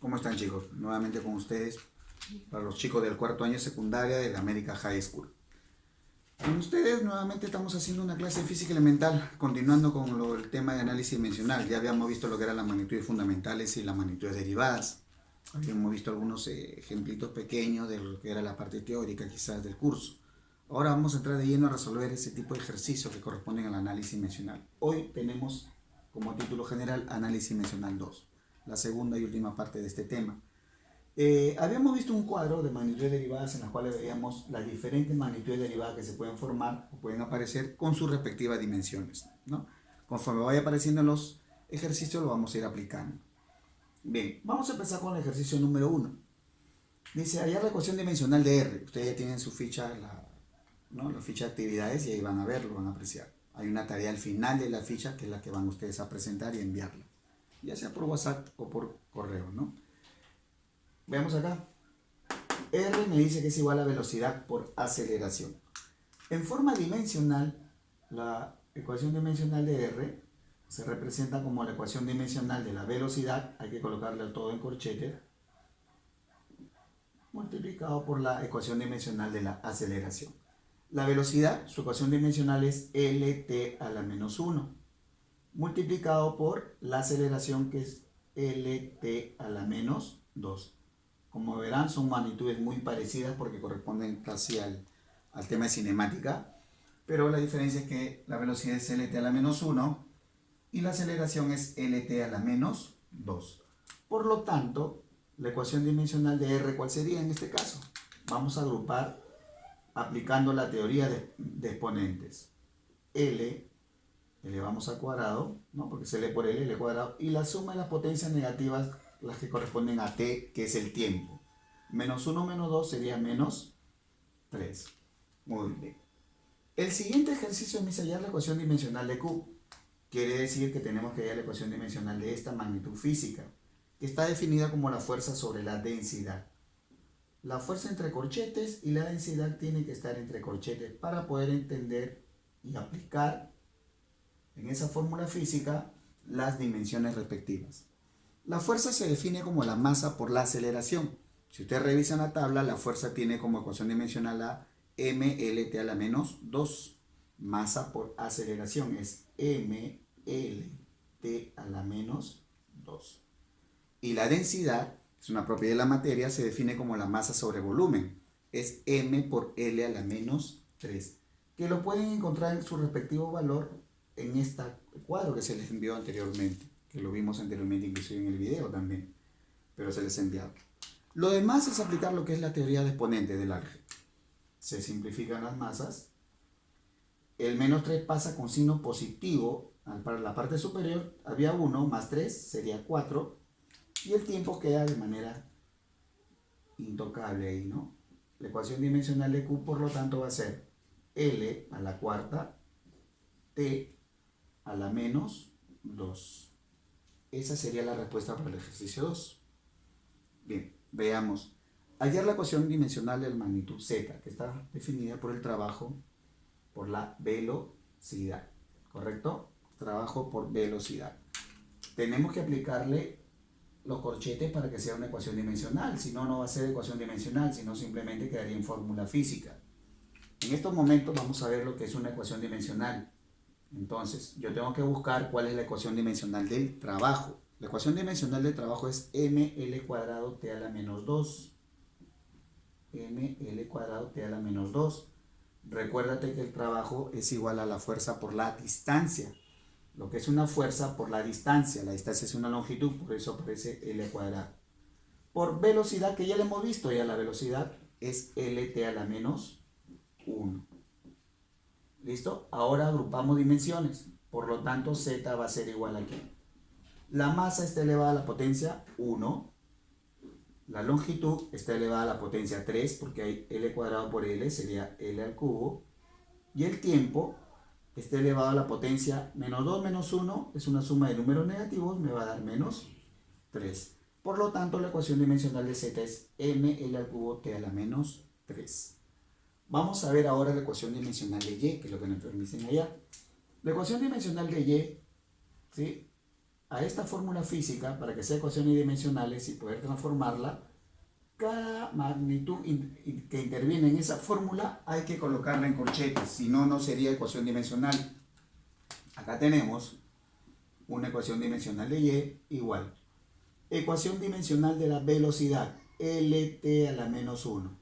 ¿Cómo están, chicos? Nuevamente con ustedes para los chicos del cuarto año secundaria de la América High School. Con ustedes nuevamente estamos haciendo una clase de física elemental, continuando con el tema de análisis dimensional. Ya habíamos visto lo que eran las magnitudes fundamentales y las magnitudes derivadas. Habíamos visto algunos ejemplitos pequeños de lo que era la parte teórica quizás del curso. Ahora vamos a entrar de lleno a resolver ese tipo de ejercicios que corresponden al análisis dimensional. Hoy tenemos como título general Análisis dimensional 2, la segunda y última parte de este tema. Habíamos visto un cuadro de magnitudes derivadas en las cuales veíamos las diferentes magnitudes derivadas que se pueden formar o pueden aparecer con sus respectivas dimensiones, ¿no? Conforme vaya apareciendo en los ejercicios lo vamos a ir aplicando. Bien, vamos a empezar con el ejercicio número 1. Dice, hallar la ecuación dimensional de R. Ustedes ya tienen su ficha, ¿no? La ficha de actividades y ahí van a verlo, van a apreciar. Hay una tarea al final de la ficha que es la que van ustedes a presentar y enviarla, ya sea por WhatsApp o por correo, ¿no? Veamos acá. R me dice que es igual a velocidad por aceleración. En forma dimensional, la ecuación dimensional de R se representa como la ecuación dimensional de la velocidad, hay que colocarle todo en corchete, multiplicado por la ecuación dimensional de la aceleración. La velocidad, su ecuación dimensional es Lt a la menos 1, multiplicado por la aceleración que es Lt a la menos 2. Como verán, son magnitudes muy parecidas porque corresponden casi al tema de cinemática, pero la diferencia es que la velocidad es Lt a la menos 1 y la aceleración es Lt a la menos 2. Por lo tanto, la ecuación dimensional de R, ¿cuál sería en este caso? Vamos a agrupar aplicando la teoría de exponentes. L elevamos al cuadrado, ¿no? Porque se lee por L cuadrado, y la suma de las potencias negativas, las que corresponden a t, que es el tiempo. Menos 1 menos 2 sería menos 3. Muy bien. El siguiente ejercicio me dice hallar la ecuación dimensional de Q. Quiere decir que tenemos que hallar la ecuación dimensional de esta magnitud física, que está definida como la fuerza sobre la densidad. La fuerza entre corchetes y la densidad tiene que estar entre corchetes para poder entender y aplicar en esa fórmula física las dimensiones respectivas. La fuerza se define como la masa por la aceleración. Si ustedes revisan la tabla, la fuerza tiene como ecuación dimensional a mLt a la menos 2. Masa por aceleración es mLt a la menos 2. Y la densidad, es una propiedad de la materia, se define como la masa sobre volumen. Es m por L a la menos 3. Que lo pueden encontrar en su respectivo valor en este cuadro que se les envió anteriormente, que lo vimos anteriormente inclusive en el video también, pero se les ha enviado. Lo demás es aplicar lo que es la teoría de exponentes del álgebra. Se simplifican las masas. El menos 3 pasa con signo positivo para la parte superior. Había 1 más 3 sería 4. Y el tiempo queda de manera intocable ahí, ¿no? La ecuación dimensional de Q, por lo tanto, va a ser L a la cuarta T a la menos 2. Esa sería la respuesta para el ejercicio 2. Bien, veamos. Hallar la ecuación dimensional de la magnitud Z, que está definida por el trabajo por la velocidad. ¿Correcto? Trabajo por velocidad. Tenemos que aplicarle los corchetes para que sea una ecuación dimensional. Si no, no va a ser ecuación dimensional, sino simplemente quedaría en fórmula física. En estos momentos vamos a ver lo que es una ecuación dimensional. Entonces, yo tengo que buscar cuál es la ecuación dimensional del trabajo. La ecuación dimensional del trabajo es ml cuadrado t a la menos 2. ml cuadrado t a la menos 2. Recuérdate que el trabajo es igual a la fuerza por la distancia. Lo que es una fuerza por la distancia es una longitud, por eso aparece L cuadrado. Por velocidad, que ya lo hemos visto, ya la velocidad es Lt a la menos 1. ¿Listo? Ahora agrupamos dimensiones, por lo tanto Z va a ser igual a ¿qué? La masa está elevada a la potencia 1, la longitud está elevada a la potencia 3, porque hay L cuadrado por L, sería L al cubo, y el tiempo está elevado a la potencia menos 2 menos 1, es una suma de números negativos, me va a dar menos 3. Por lo tanto, la ecuación dimensional de Z es ml al cubo t a la menos 3. Vamos a ver ahora la ecuación dimensional de Y, que es lo que nos permiten allá. La ecuación dimensional de Y, ¿sí? a esta fórmula física, para que sea ecuaciones dimensionales y poder transformarla, cada magnitud que interviene en esa fórmula hay que colocarla en corchetes, si no, no sería ecuación dimensional. Acá tenemos una ecuación dimensional de Y igual. Ecuación dimensional de la velocidad, LT a la menos 1.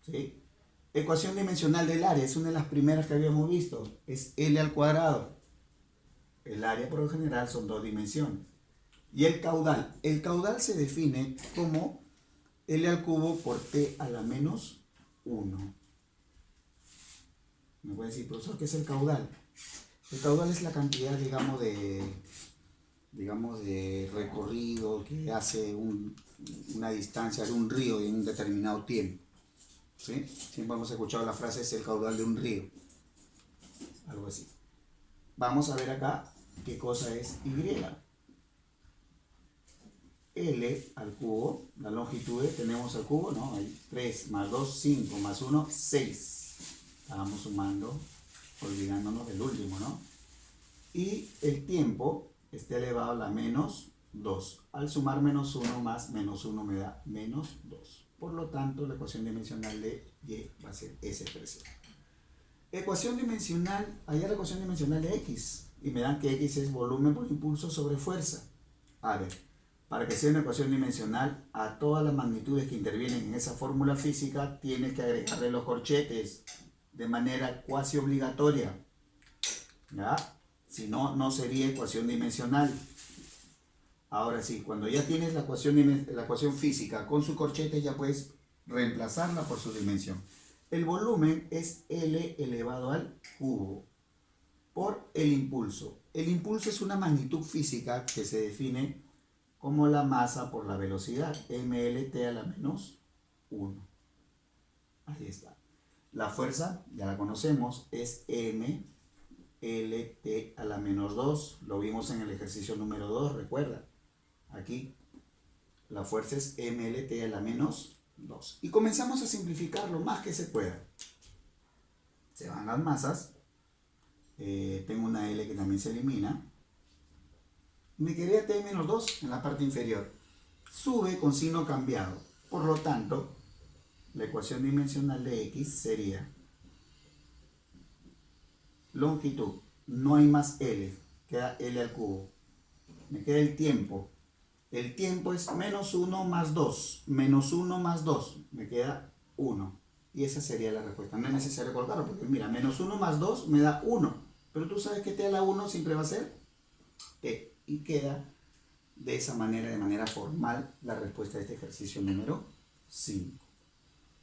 ¿Sí? Ecuación dimensional del área, es una de las primeras que habíamos visto, es L al cuadrado. El área por lo general son 2 dimensiones. Y el caudal se define como L al cubo por T a la menos 1. Me puede decir, profesor, ¿qué es el caudal? El caudal es la cantidad, digamos, de recorrido que hace una distancia de un río en un determinado tiempo. ¿Sí? Siempre hemos escuchado la frase, es el caudal de un río. Algo así. Vamos a ver acá qué cosa es Y. L al cubo, la longitud tenemos al cubo, ¿no? Hay 3 más 2, 5 más 1, 6. Estábamos sumando, olvidándonos del último, ¿no? Y el tiempo está elevado a la menos 2. Al sumar menos 1 más menos 1 me da menos 2. Por lo tanto, la ecuación dimensional de Y va a ser esa expresión. Ecuación dimensional, allá la ecuación dimensional de X. Y me dan que X es volumen por impulso sobre fuerza. A ver, para que sea una ecuación dimensional, a todas las magnitudes que intervienen en esa fórmula física, tienes que agregarle los corchetes de manera cuasi obligatoria. ¿Ya? Si no, no sería ecuación dimensional. Ahora sí, cuando ya tienes la ecuación física con su corchete, ya puedes reemplazarla por su dimensión. El volumen es L elevado al cubo por el impulso. El impulso es una magnitud física que se define como la masa por la velocidad, mLt a la menos 1. Ahí está. La fuerza, ya la conocemos, es mLt a la menos 2. Lo vimos en el ejercicio número 2, recuerda. Aquí la fuerza es mLt a la menos 2. Y comenzamos a simplificar lo más que se pueda. Se van las masas. Tengo una L que también se elimina. Me quedaría T menos 2 en la parte inferior. Sube con signo cambiado. Por lo tanto, la ecuación dimensional de X sería longitud. No hay más L. Queda L al cubo. Me queda el tiempo. El tiempo es menos 1 más 2. Menos 1 más 2. Me queda 1. Y esa sería la respuesta. No es necesario colocarlo porque mira, menos 1 más 2 me da 1. Pero tú sabes que T a la 1 siempre va a ser T. Y queda de esa manera, de manera formal, la respuesta de este ejercicio número 5.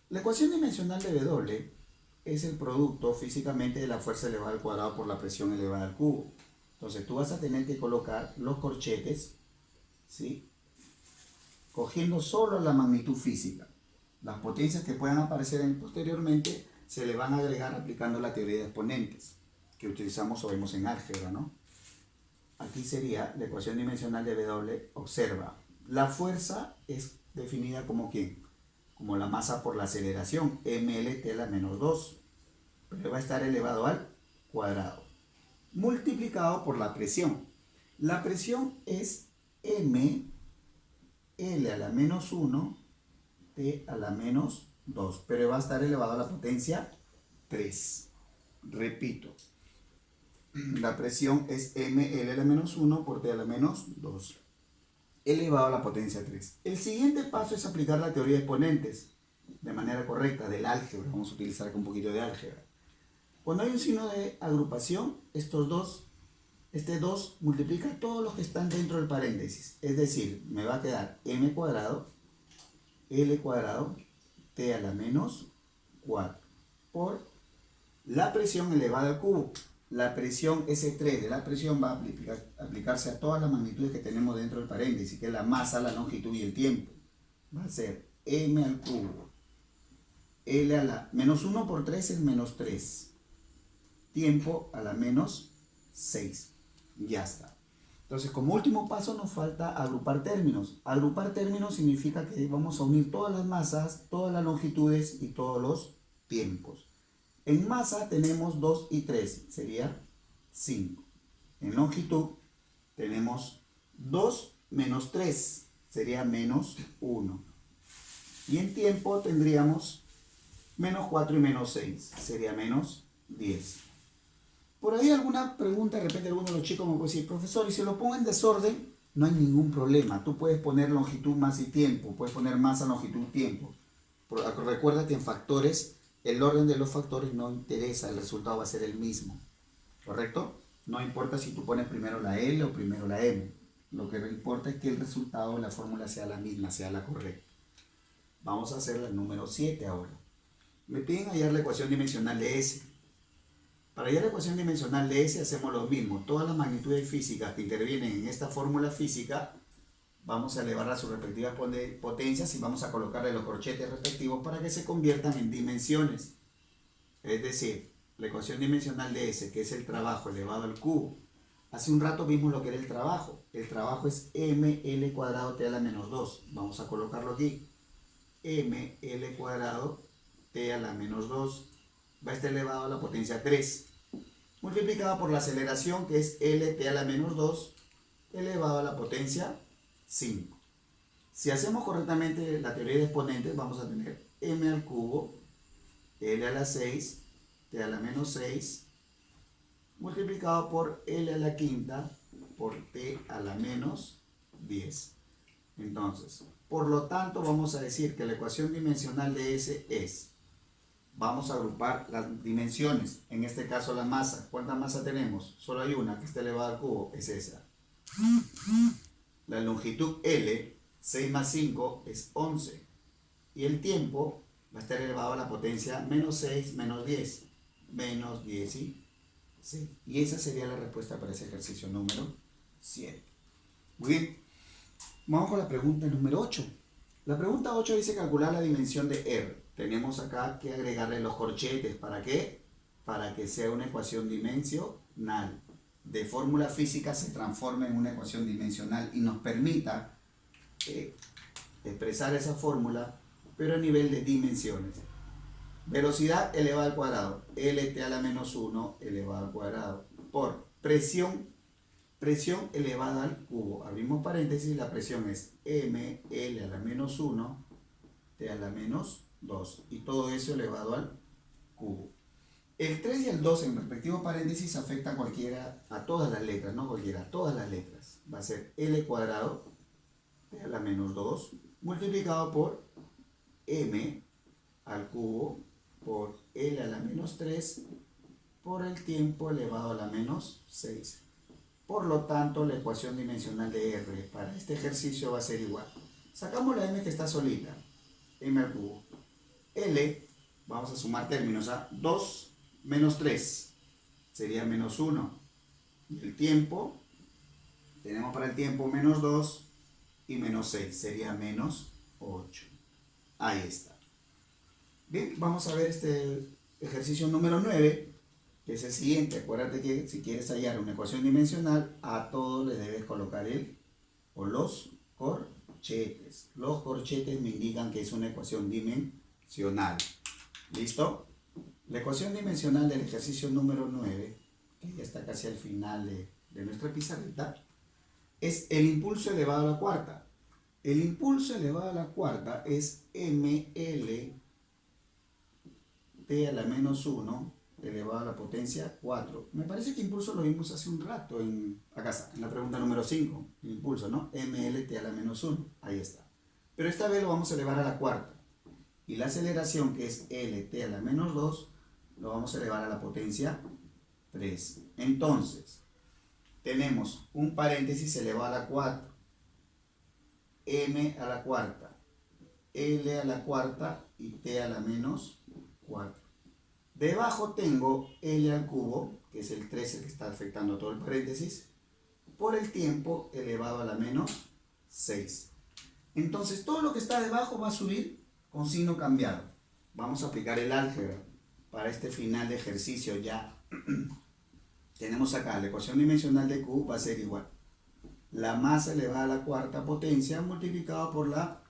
La ecuación dimensional de W es el producto físicamente de la fuerza elevada al cuadrado por la presión elevada al cubo. Entonces tú vas a tener que colocar los corchetes, ¿sí? Cogiendo solo la magnitud física. Las potencias que puedan aparecer posteriormente se le van a agregar aplicando la teoría de exponentes que utilizamos o vemos en álgebra, ¿no? Aquí sería la ecuación dimensional de W. Observa, la fuerza es definida como ¿quién? Como la masa por la aceleración, mLt a la menos 2, pero va a estar elevado al cuadrado, multiplicado por la presión. La presión es m L a la menos 1, T a la menos 2, pero va a estar elevado a la potencia 3. Repito, la presión es mL a la menos 1 por T a la menos 2, elevado a la potencia 3. El siguiente paso es aplicar la teoría de exponentes de manera correcta del álgebra. Vamos a utilizar acá un poquito de álgebra. Cuando hay un signo de agrupación, este 2 multiplica todos los que están dentro del paréntesis. Es decir, me va a quedar m cuadrado, L cuadrado, T a la menos 4 por la presión elevada al cubo. La presión S3 de la presión va a aplicarse a todas las magnitudes que tenemos dentro del paréntesis, que es la masa, la longitud y el tiempo. Va a ser m al cubo, L a la menos 1 por 3 es menos 3. Tiempo a la menos 6. Ya está. Entonces, como último paso nos falta agrupar términos. Agrupar términos significa que vamos a unir todas las masas, todas las longitudes y todos los tiempos. En masa tenemos 2 y 3, sería 5. En longitud tenemos 2 menos 3, sería menos 1. Y en tiempo tendríamos menos 4 y menos 6, sería menos 10. Por ahí alguna pregunta, de repente alguno de los chicos me puede decir, profesor, y si lo pongo en desorden, no hay ningún problema. Tú puedes poner longitud, masa y tiempo, puedes poner masa, longitud, tiempo. Recuerda que en factores, el orden de los factores no interesa, el resultado va a ser el mismo. ¿Correcto? No importa si tú pones primero la L o primero la M. Lo que importa es que el resultado, la fórmula sea la misma, sea la correcta. Vamos a hacer la número 7 ahora. Me piden hallar la ecuación dimensional de S. Para hallar la ecuación dimensional de S hacemos lo mismo. Todas las magnitudes físicas que intervienen en esta fórmula física, vamos a elevar a sus respectivas potencias y vamos a colocarle los corchetes respectivos para que se conviertan en dimensiones. Es decir, la ecuación dimensional de S, que es el trabajo elevado al cubo. Hace un rato vimos lo que era el trabajo. El trabajo es ml cuadrado t a la menos 2. Vamos a colocarlo aquí. ml cuadrado t a la menos 2 va a estar elevado a la potencia 3. Multiplicado por la aceleración, que es lt a la menos 2 elevado a la potencia 5. Si hacemos correctamente la teoría de exponentes, vamos a tener m al cubo, l a la 6, t a la menos 6, multiplicado por l a la quinta, por t a la menos 10. Entonces, por lo tanto, vamos a decir que la ecuación dimensional de S es, vamos a agrupar las dimensiones, en este caso la masa. ¿Cuánta masa tenemos? Solo hay una, que está elevada al cubo, es esa. La longitud L, 6 más 5 es 11. Y el tiempo va a estar elevado a la potencia menos 6 menos 10. Menos 16. Y esa sería la respuesta para ese ejercicio número 7. Muy bien. Vamos con la pregunta número 8. La pregunta 8 dice calcular la dimensión de R. Tenemos acá que agregarle los corchetes. ¿Para qué? Para que sea una ecuación dimensional. De fórmula física se transforma en una ecuación dimensional y nos permita expresar esa fórmula, pero a nivel de dimensiones. Velocidad elevada al cuadrado, lt a la menos 1 elevado al cuadrado, por presión elevada al cubo. Abrimos paréntesis, la presión es ml a la menos 1, t a la menos 2, y todo eso elevado al cubo. El 3 y el 2 en respectivo paréntesis afectan a todas las letras, no cualquiera, a todas las letras. Va a ser L cuadrado, t a la menos 2, multiplicado por M al cubo, por L a la menos 3, por el tiempo elevado a la menos 6. Por lo tanto, la ecuación dimensional de R para este ejercicio va a ser igual. Sacamos la M que está solita, M al cubo. L, vamos a sumar términos, 2 menos 3 sería menos 1. Y el tiempo, tenemos para el tiempo menos 2 y menos 6, sería menos 8. Ahí está. Bien, vamos a ver este ejercicio número 9, que es el siguiente. Acuérdate que si quieres hallar una ecuación dimensional, a todo le debes colocar los corchetes. Los corchetes me indican que es una ecuación dimensional. ¿Listo? La ecuación dimensional del ejercicio número 9, que ya está casi al final de nuestra pizarrita, es el impulso elevado a la cuarta. El impulso elevado a la cuarta es ml t a la menos 1 elevado a la potencia 4. Me parece que impulso lo vimos hace un rato, acá está, en la pregunta número 5. El impulso, ¿no? ml t a la menos 1. Ahí está. Pero esta vez lo vamos a elevar a la cuarta. Y la aceleración, que es lt a la menos 2, lo vamos a elevar a la potencia 3. Entonces, tenemos un paréntesis elevado a la 4, m a la cuarta, l a la cuarta y t a la menos 4. Debajo tengo L al cubo, que es el 13 que está afectando todo el paréntesis, por el tiempo elevado a la menos 6. Entonces todo lo que está debajo va a subir con signo cambiado. Vamos a aplicar el álgebra para este final de ejercicio ya. Tenemos acá la ecuación dimensional de Q va a ser igual. La masa elevada a la cuarta potencia multiplicado por la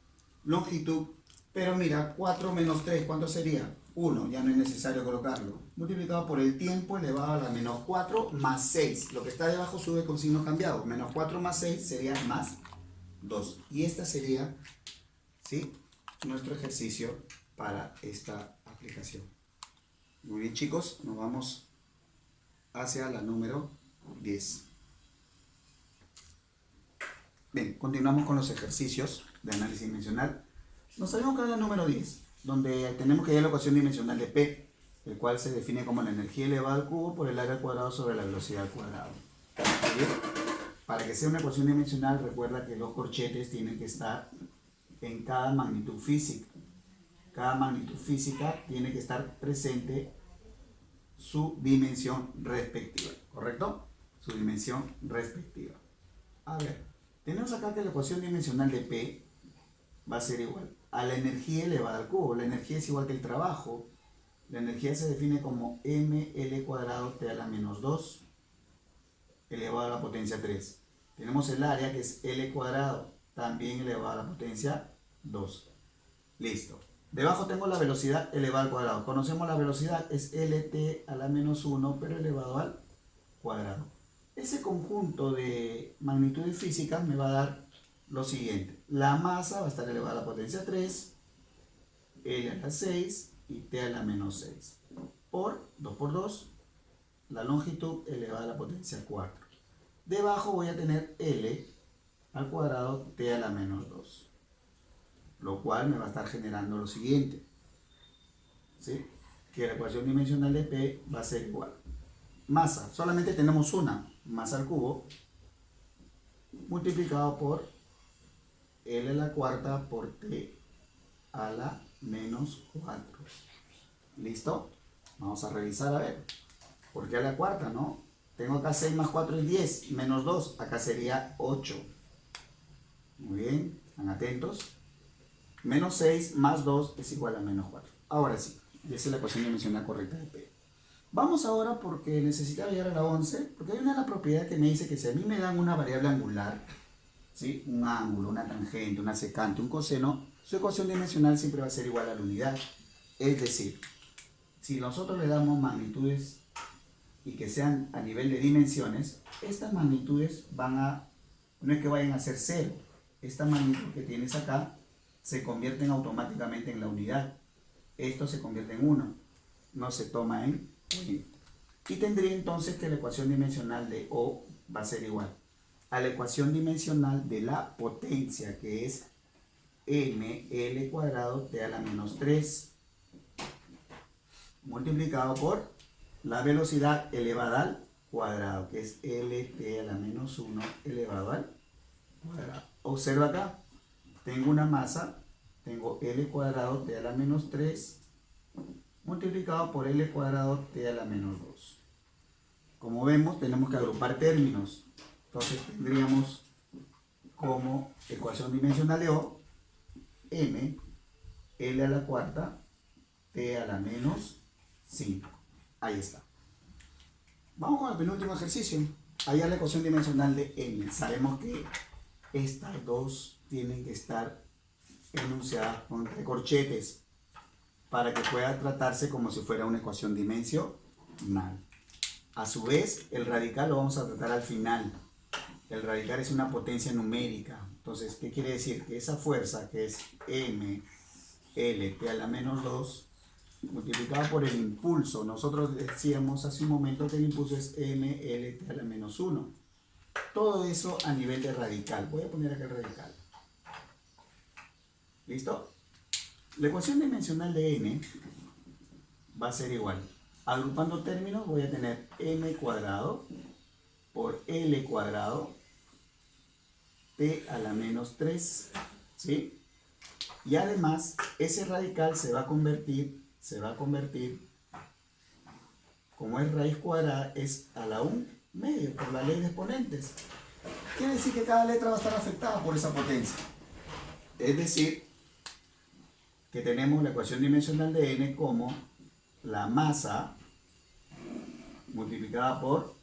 longitud. Pero mira, 4 menos 3, ¿cuánto sería? 1, ya no es necesario colocarlo, multiplicado por el tiempo elevado a la menos 4 más 6. Lo que está debajo sube con signo cambiado. Menos 4 más 6 sería más 2. Y esta sería, ¿sí?, nuestro ejercicio para esta aplicación. Muy bien, chicos, nos vamos hacia la número 10. Bien, continuamos con los ejercicios de análisis dimensional. Nos salimos con la número 10, donde tenemos que hallar la ecuación dimensional de P, el cual se define como la energía elevada al cubo por el área al cuadrado sobre la velocidad al cuadrado. ¿Bien? Para que sea una ecuación dimensional, recuerda que los corchetes tienen que estar en cada magnitud física. Cada magnitud física tiene que estar presente su dimensión respectiva, ¿correcto? Su dimensión respectiva. A ver, tenemos acá que la ecuación dimensional de P va a ser igual a la energía elevada al cubo. La energía es igual que el trabajo. La energía se define como mL cuadrado T a la menos 2 elevado a la potencia 3. Tenemos el área que es L cuadrado, también elevado a la potencia 2. Listo. Debajo tengo la velocidad elevada al cuadrado. Conocemos la velocidad, es LT a la menos 1, pero elevado al cuadrado. Ese conjunto de magnitudes físicas me va a dar lo siguiente. La masa va a estar elevada a la potencia 3, L a la 6 y T a la menos 6. Por 2 por 2, la longitud elevada a la potencia 4. Debajo voy a tener L al cuadrado T a la menos 2. Lo cual me va a estar generando lo siguiente, ¿sí?, que la ecuación dimensional de P va a ser igual. Masa, solamente tenemos una, masa al cubo, multiplicado por L a la cuarta por T a la menos 4. ¿Listo? Vamos a revisar a ver. ¿Por qué a la cuarta, no? Tengo acá 6 más 4 es 10, menos 2, acá sería 8. Muy bien, están atentos. Menos 6 más 2 es igual a menos 4. Ahora sí, esa es la ecuación dimensional correcta de P. Vamos ahora porque necesitaba llegar a la 11, porque hay una propiedad que me dice que si a mí me dan una variable angular, ¿sí?, un ángulo, una tangente, una secante, un coseno, su ecuación dimensional siempre va a ser igual a la unidad. Es decir, si nosotros le damos magnitudes y que sean a nivel de dimensiones, estas magnitudes no es que vayan a ser 0. Esta magnitud que tienes acá se convierten automáticamente en la unidad. Esto se convierte en 1. No se toma en 1. Y tendría entonces que la ecuación dimensional de O va a ser igual a la ecuación dimensional de la potencia, que es mL cuadrado T a la menos 3, multiplicado por la velocidad elevada al cuadrado, que es LT a la menos 1 elevado al cuadrado. Observa acá. Tengo una masa, tengo L cuadrado T a la menos 3 multiplicado por L cuadrado T a la menos 2. Como vemos, tenemos que agrupar términos. Entonces tendríamos como ecuación dimensional de O, M, L a la cuarta, T a la menos 5. Ahí está. Vamos con el penúltimo ejercicio. Hallar la ecuación dimensional de N. Sabemos que estas dos tienen que estar enunciadas entre corchetes para que pueda tratarse como si fuera una ecuación dimensional. A su vez, el radical lo vamos a tratar al final. El radical es una potencia numérica. Entonces, ¿qué quiere decir? Que esa fuerza, que es m L T a la menos 2, multiplicada por el impulso. Nosotros decíamos hace un momento que el impulso es m L T a la menos 1. Todo eso a nivel de radical. Voy a poner acá el radical. ¿Listo? La ecuación dimensional de n va a ser igual. Agrupando términos voy a tener m cuadrado por L cuadrado T a la menos 3. ¿Sí? Y además ese radical se va a convertir, como es raíz cuadrada, es a la 1 medio por la ley de exponentes. Quiere decir que cada letra va a estar afectada por esa potencia. Es decir, que tenemos la ecuación dimensional de n como la masa multiplicada por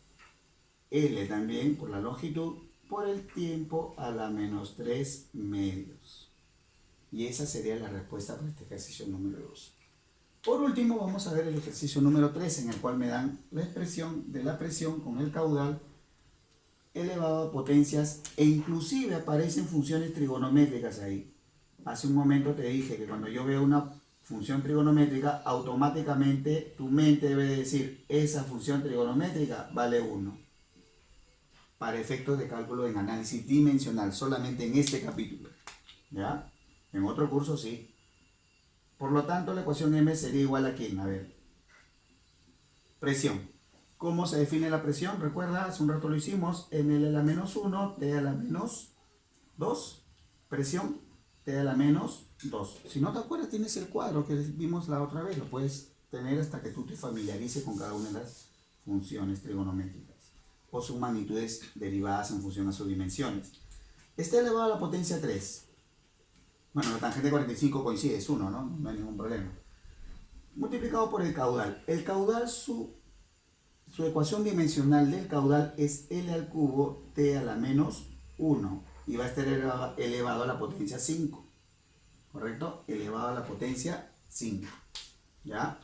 L también, por la longitud, por el tiempo a la menos 3 medios. Y esa sería la respuesta para este ejercicio número 2. Por último, vamos a ver el ejercicio número 3, en el cual me dan la expresión de la presión con el caudal elevado a potencias e inclusive aparecen funciones trigonométricas ahí. Hace un momento te dije que cuando yo veo una función trigonométrica, automáticamente tu mente debe decir, esa función trigonométrica vale 1. Para efectos de cálculo en análisis dimensional, solamente en este capítulo. ¿Ya? En otro curso sí. Por lo tanto, la ecuación M sería igual a ¿quién? A ver. Presión. ¿Cómo se define la presión? Recuerda, hace un rato lo hicimos. ml a la menos 1, T a la menos 2. Presión, T a la menos 2. Si no te acuerdas, tienes el cuadro que vimos la otra vez. Lo puedes tener hasta que tú te familiarices con cada una de las funciones trigonométricas o sus magnitudes derivadas en función a sus dimensiones. Está elevado a la potencia 3. Bueno, la tangente de 45 coincide, es 1, ¿no? No hay ningún problema. Multiplicado por el caudal. El caudal, su ecuación dimensional del caudal es L al cubo T a la menos 1. Y va a estar elevado a la potencia 5. ¿Correcto? Elevado a la potencia 5. ¿Ya?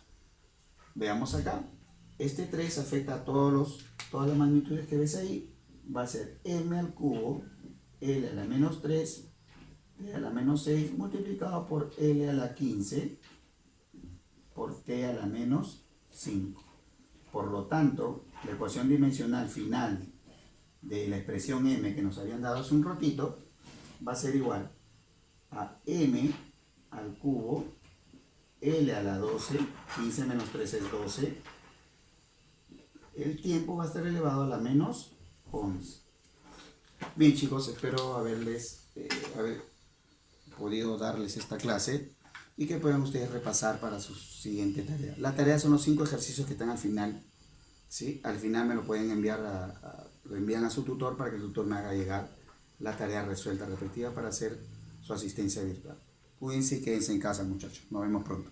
Veamos acá. Este 3 afecta a todas las magnitudes que ves ahí. Va a ser M al cubo L a la menos 3 T a la menos 6 multiplicado por L a la 15 por T a la menos 5. Por lo tanto, la ecuación dimensional final de la expresión M que nos habían dado hace un ratito va a ser igual a M al cubo L a la 12, 15 menos 3 es 12. El tiempo va a estar elevado a la menos 11. Bien, chicos, espero haber podido darles esta clase y que puedan ustedes repasar para su siguiente tarea. La tarea son los 5 ejercicios que están al final, ¿sí? Al final me lo pueden enviar lo envían a su tutor para que el tutor me haga llegar la tarea resuelta respectiva para hacer su asistencia virtual. Cuídense y quédense en casa, muchachos. Nos vemos pronto.